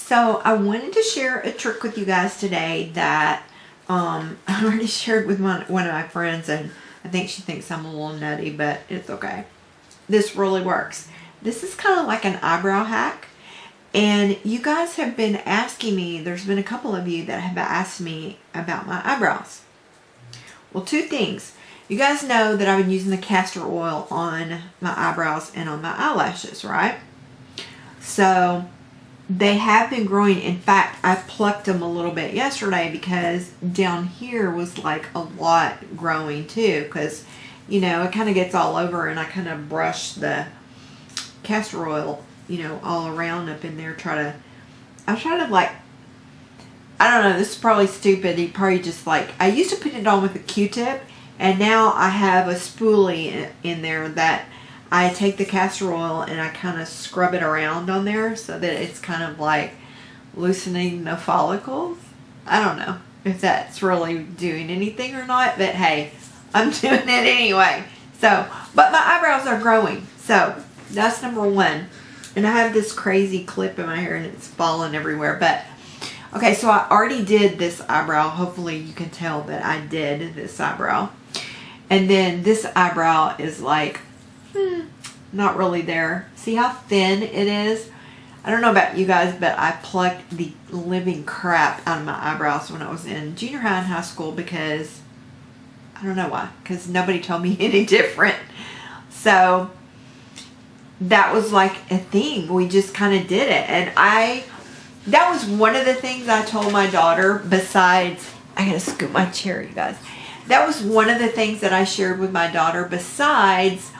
So I wanted to share a trick with you guys today that I already shared with one of my friends, and I think she thinks I'm a little nutty, but it's okay. This really works. This is kind of like an eyebrow hack, and you guys have been asking me, there's been a couple of you that have asked me about my eyebrows. Well, two things. You guys know that I've been using the castor oil on my eyebrows and on my eyelashes, right? So they have been growing. In fact, I plucked them a little bit yesterday because down here was like a lot growing too, because you know it kind of gets all over, and I kind of brush the castor oil, you know, all around up in there. I try to like, I don't know, this is probably stupid. You probably just like, I used to put it on with a Q-tip, and now I have a spoolie in there that I take the castor oil and I kind of scrub it around on there so that it's kind of like loosening the follicles. I don't know if that's really doing anything or not, but hey, I'm doing it anyway. So, but my eyebrows are growing. So that's number one. And I have this crazy clip in my hair and it's falling everywhere. But okay, so I already did this eyebrow. Hopefully you can tell that I did this eyebrow. And then this eyebrow is like, not really there. See how thin it is? I don't know about you guys, but I plucked the living crap out of my eyebrows when I was in junior high and high school because, I don't know why, because nobody told me any different. So that was like a thing. We just kind of did it. And that was one of the things I told my daughter besides, I gotta scoop my chair, you guys. That was one of the things that I shared with my daughter besides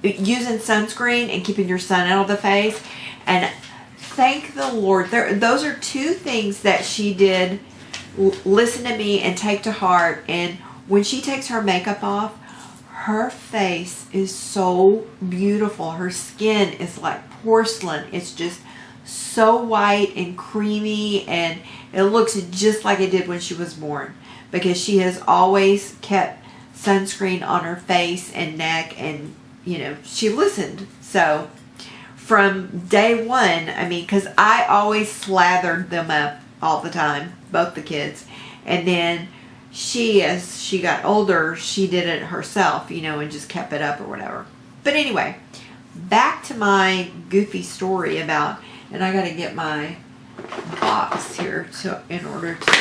using sunscreen and keeping your sun out of the face. And thank the Lord, those are two things that she did listen to me and take to heart. And when she takes her makeup off, her face is so beautiful. Her skin is like porcelain. It's just so white and creamy, and it looks just like it did when she was born, because she has always kept sunscreen on her face and neck, and you know, she listened. So from day one, I mean, because I always slathered them up all the time, both the kids, and then she, as she got older, she did it herself, you know, and just kept it up or whatever. But anyway, back to my goofy story about, and I got to get my box here in order to,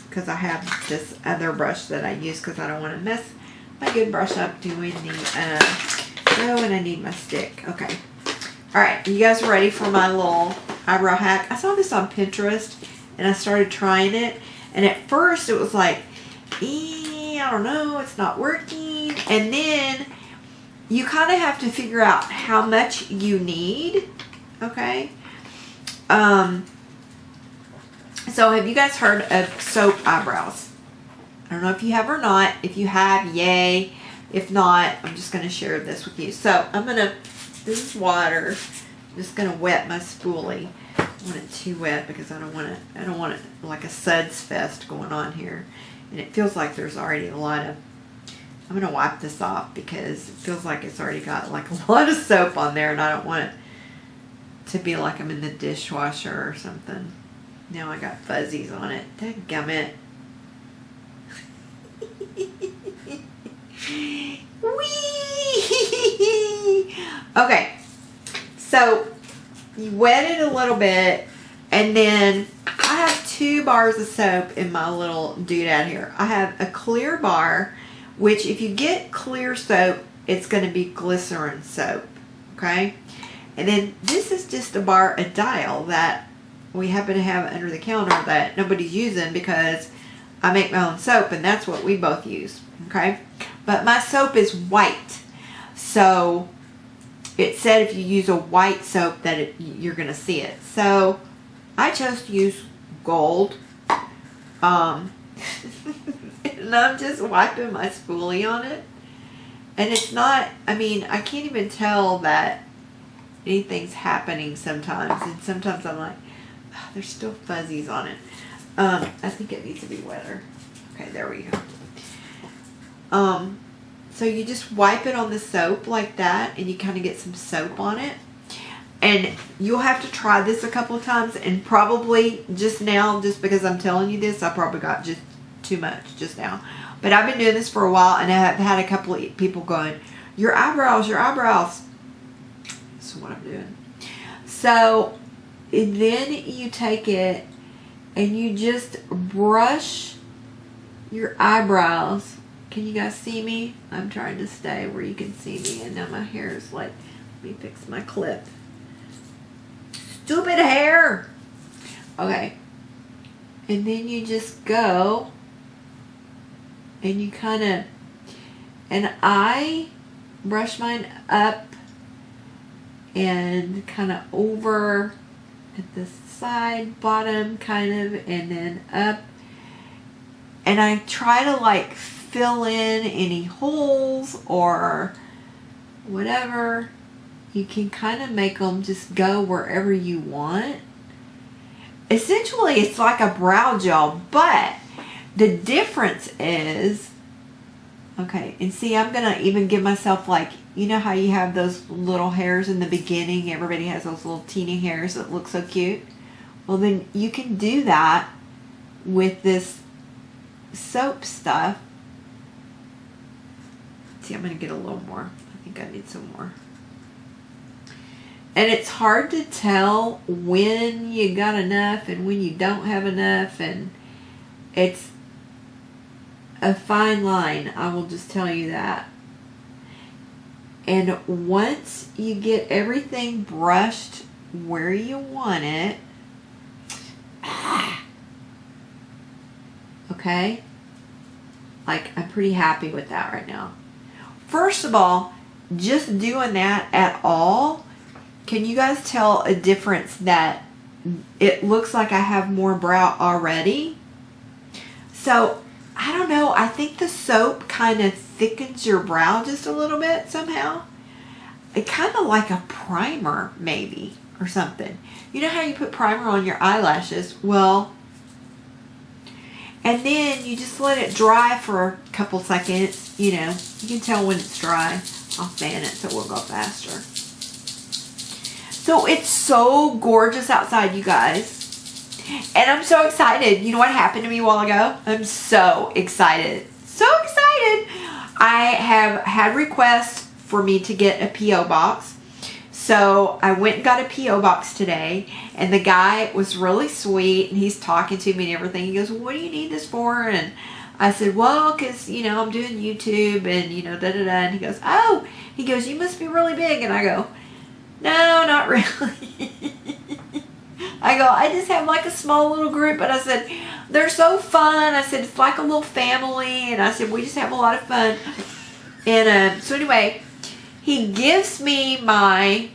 because I have this other brush that I use because I don't want to mess my good brush up doing the, oh, and I need my stick. Okay. All right. You guys ready for my little eyebrow hack? I saw this on Pinterest and I started trying it. And at first it was like, I don't know, it's not working. And then you kind of have to figure out how much you need. Okay. So have you guys heard of soap eyebrows? I don't know if you have or not. If you have, yay. If not, I'm just going to share this with you. So I'm going to, this is water. I'm just going to wet my spoolie. I don't want it too wet because I don't want it like a suds fest going on here. And it feels like there's already a lot of, I'm going to wipe this off because it feels like it's already got like a lot of soap on there, and I don't want it to be like I'm in the dishwasher or something. Now I got fuzzies on it. Dadgummit. Whee! Okay, so you wet it a little bit, and then I have 2 bars of soap in my little doodad here. I have a clear bar, which if you get clear soap, it's going to be glycerin soap. Okay, and then this is just a bar, a dial that we happen to have under the counter that nobody's using because I make my own soap, and that's what we both use. Okay, but my soap is white, so it said if you use a white soap that you're going to see it. So I chose to use gold, and I'm just wiping my spoolie on it, and it's not, I mean, I can't even tell that anything's happening sometimes, and sometimes I'm like, oh, there's still fuzzies on it. I think it needs to be wetter. Okay, there we go. So you just wipe it on the soap like that, and you kind of get some soap on it. And you'll have to try this a couple of times, and probably just now, just because I'm telling you this, I probably got just too much just now. But I've been doing this for a while, and I have had a couple of people going, your eyebrows, your eyebrows. That's what I'm doing. So then you take it and you just brush your eyebrows. Can you guys see me? I'm trying to stay where you can see me, and now my hair is like, let me fix my clip. Stupid hair. Okay. And then you just go and you kind of, and I brush mine up and kind of over at the side, bottom kind of, and then up. And I try to like fill in any holes or whatever. You can kind of make them just go wherever you want. Essentially, it's like a brow gel, but the difference is, okay, and see, I'm going to even give myself like, you know how you have those little hairs in the beginning? Everybody has those little teeny hairs that look so cute. Well, then you can do that with this soap stuff. See, I'm going to get a little more. I think I need some more. And it's hard to tell when you got enough and when you don't have enough, and it's a fine line, I will just tell you that. And once you get everything brushed where you want it, okay, like I'm pretty happy with that right now. First of all, just doing that at all, can you guys tell a difference that it looks like I have more brow already? So, I don't know. I think the soap kind of thickens your brow just a little bit somehow. It kind of like a primer maybe or something. You know how you put primer on your eyelashes? Well, and then you just let it dry for a couple seconds. You know, you can tell when it's dry. I'll fan it so it will go faster. So it's so gorgeous outside, you guys. And I'm so excited. You know what happened to me a while ago? I'm so excited. So excited. I have had requests for me to get a P.O. box. So I went and got a P.O. box today. And the guy was really sweet. And he's talking to me and everything. He goes, well, what do you need this for? And I said, well, because, you know, I'm doing YouTube and, you know, da-da-da. And he goes, oh. He goes, you must be really big. And I go, no, not really. I go, I just have like a small little group. But I said, they're so fun. I said, it's like a little family. And I said, we just have a lot of fun. And so anyway, he gives me my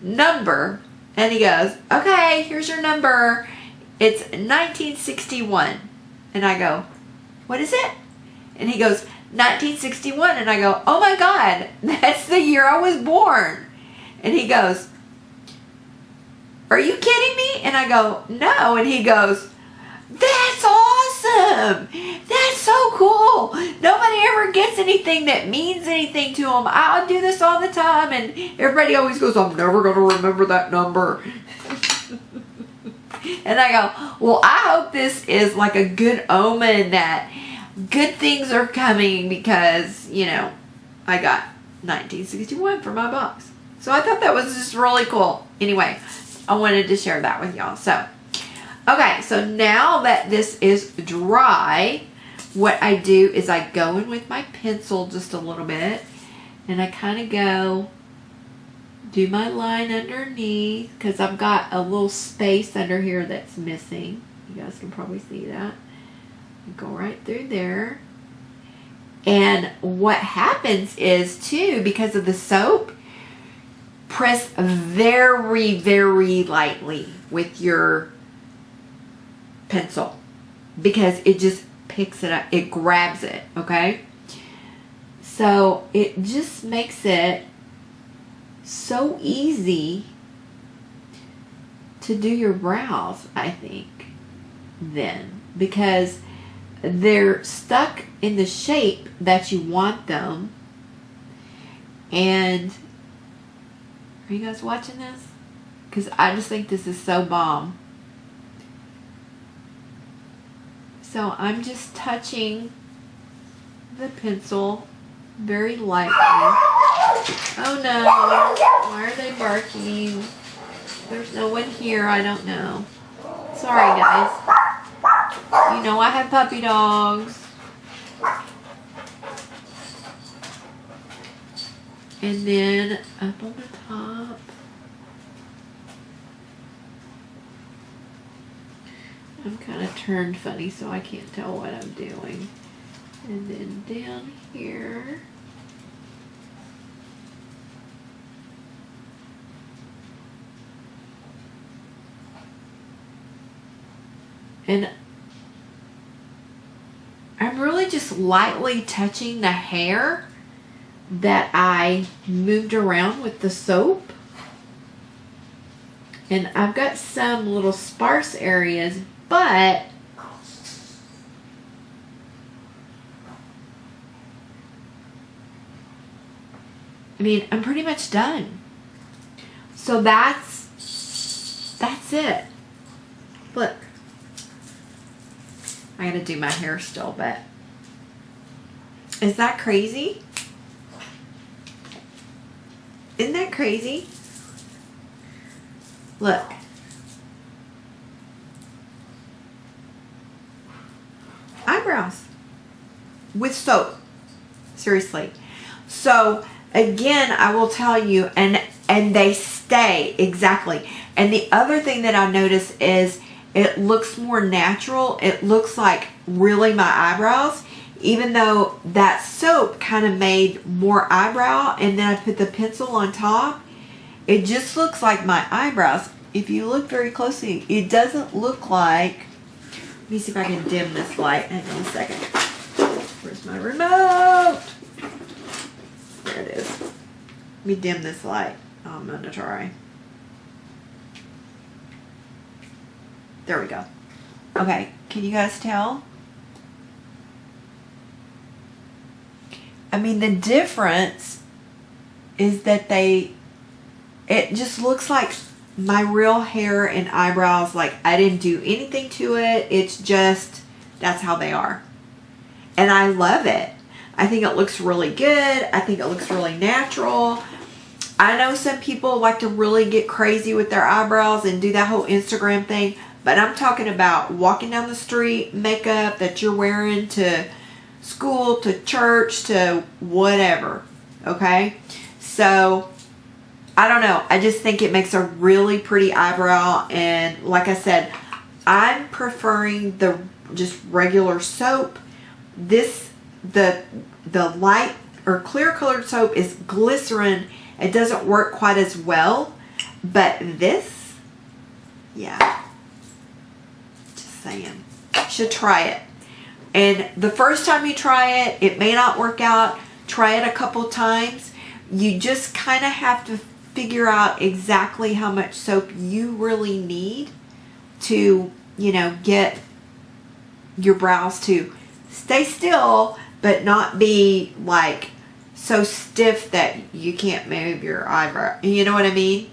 number. And he goes, okay, here's your number. It's 1961. And I go, what is it? And he goes, 1961. And I go, oh my God, that's the year I was born. And he goes, are you kidding me? And I go, no. And he goes, that's awesome. That's so cool. Nobody ever gets anything that means anything to them. I'll do this all the time. And everybody always goes, I'm never going to remember that number. And I go, well, I hope this is like a good omen that good things are coming because, you know, I got 1961 for my box. So I thought that was just really cool. Anyway, I wanted to share that with y'all. So, okay, so now that this is dry, what I do is I go in with my pencil just a little bit. And I kind of go, do my line underneath. Because I've got a little space under here that's missing. You guys can probably see that. Go right through there. And what happens is, too, because of the soap, press very, very lightly with your pencil because it just picks it up. It grabs it, okay? So it just makes it so easy to do your brows, I think, then. Because they're stuck in the shape that you want them. And are you guys watching this? because I just think this is so bomb. So I'm just touching the pencil very lightly. Oh no, why are they barking? There's no one here, I don't know. Sorry guys. You know I have puppy dogs. And then up on the top. I'm kind of turned funny so I can't tell what I'm doing. And then down here. And I'm really just lightly touching the hair that I moved around with the soap. And I've got some little sparse areas, but I mean, I'm pretty much done. So that's it. Look. I gotta do my hair still, but is that crazy? Isn't that crazy? Look. Eyebrows with soap. Seriously. So again, I will tell you, and they stay exactly. And the other thing that I notice is it looks more natural. It looks like really my eyebrows, even though that soap kind of made more eyebrow, and then I put the pencil on top. It just looks like my eyebrows. If you look very closely, it doesn't look like, let me see if I can dim this light. Hang on a second. Where's my remote? There it is. Let me dim this light. I'm gonna try. There we go. Okay, can you guys tell? I mean, the difference is that it just looks like my real hair and eyebrows. Like I didn't do anything to it. It's just, that's how they are. And I love it. I think it looks really good. I think it looks really natural. I know some people like to really get crazy with their eyebrows and do that whole Instagram thing. But I'm talking about walking down the street, makeup that you're wearing to school, to church, to whatever. Okay? So, I don't know. I just think it makes a really pretty eyebrow. And like I said, I'm preferring the just regular soap. This, the light or clear colored soap is glycerin. It doesn't work quite as well. But this, yeah. Saying, should try it. And the first time you try it, it may not work out. Try it a couple times. You just kind of have to figure out exactly how much soap you really need to, you know, get your brows to stay still, but not be like so stiff that you can't move your eyebrow. You know what I mean?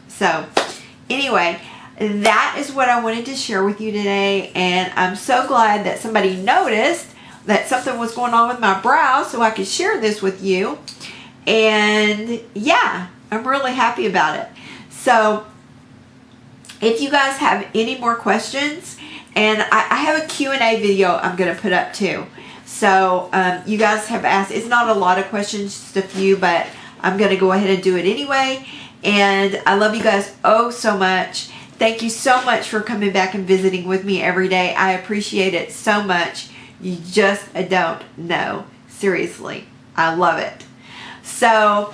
So, anyway, that is what I wanted to share with you today, and I'm so glad that somebody noticed that something was going on with my brows so I could share this with you. And yeah, I'm really happy about it. So if you guys have any more questions, and I have a Q&A video I'm going to put up too. So you guys have asked, it's not a lot of questions, just a few, but I'm going to go ahead and do it anyway. And I love you guys oh so much. Thank you so much for coming back and visiting with me every day. I appreciate it so much. You just don't know. Seriously. I love it. So,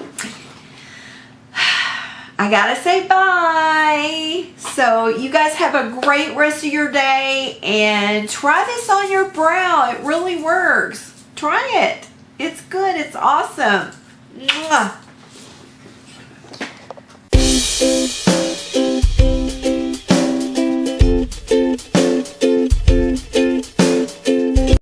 I gotta say bye. So, you guys have a great rest of your day. And try this on your brow. It really works. Try it. It's good. It's awesome. Mwah.